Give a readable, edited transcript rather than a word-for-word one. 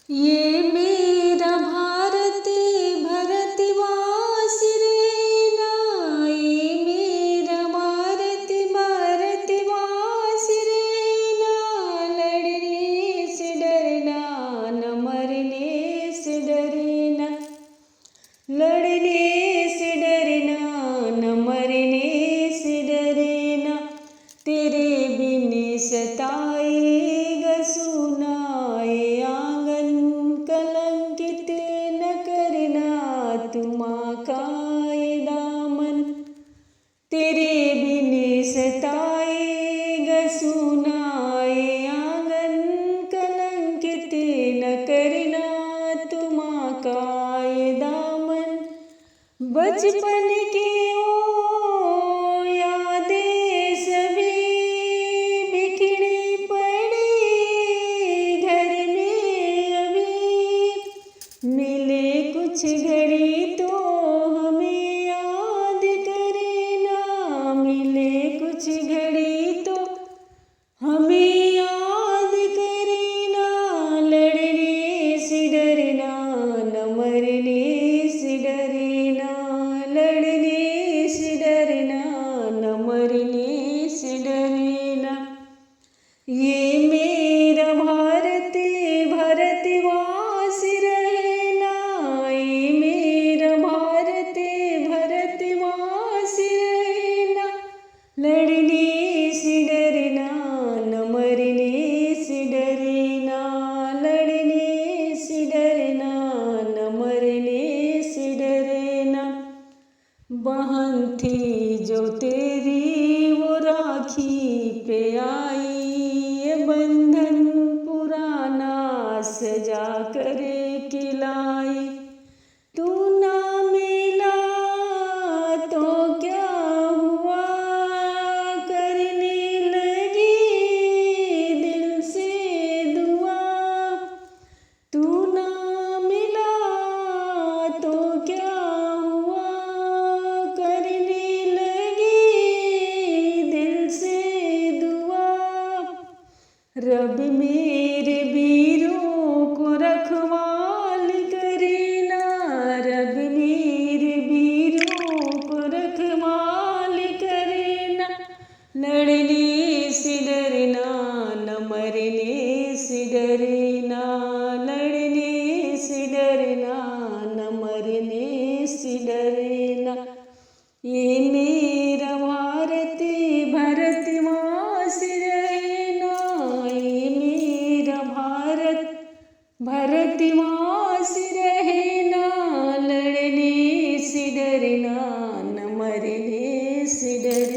ये मेरा भारत भारतवासी रे ना, ये मेरा भारत भारतवासी रे ना, लड़ने से डरना न मरने से डरना, लड़ने से डरना न मरने से डरना, तेरे बिन सताएगा सुनाए आंगन कलंकित न करना तुम का ये दामन, तेरे बिन सताएगा सुनाए आंगन कलंकित न करना तुम का ये दामन। बचपन के ओ यादें सभी बिखरी पड़ी घर में अभी, मिले कुछ घड़ी तो हमें याद करना, मिले कुछ घड़ी तो हमें याद करना, लड़ने से डरना न मरने से डरना, लड़ने से डरना न मरने से डरना। ये मेरा भारत भारतवासी रहना, ये मेरा भारत भारतवासी रहना, लड़ने से डरना न मरने से डरना, लड़ने से डरना न मरने से डरना। बहन थी जो तेरी वो राखी पे आई, ये बंधन पुराना सजा कर खिलाई, तू ना मिला तो क्या हुआ, करने लगी दिल से दुआ, तू ना मिला तो क्या हुआ, करने लगी दिल से दुआ। रब मेरे वीरों को रखवाल करना, रब मेरे वीरों को रखवाल करना, लड़ने से डरना न मरने से डरना, लड़ने से डरना न मरने से डरना। ये मेरा भारत भारतवासी रहना, ये मेरा भारत भारतवासी रहना, लड़ने से डरना न मरने से डरना।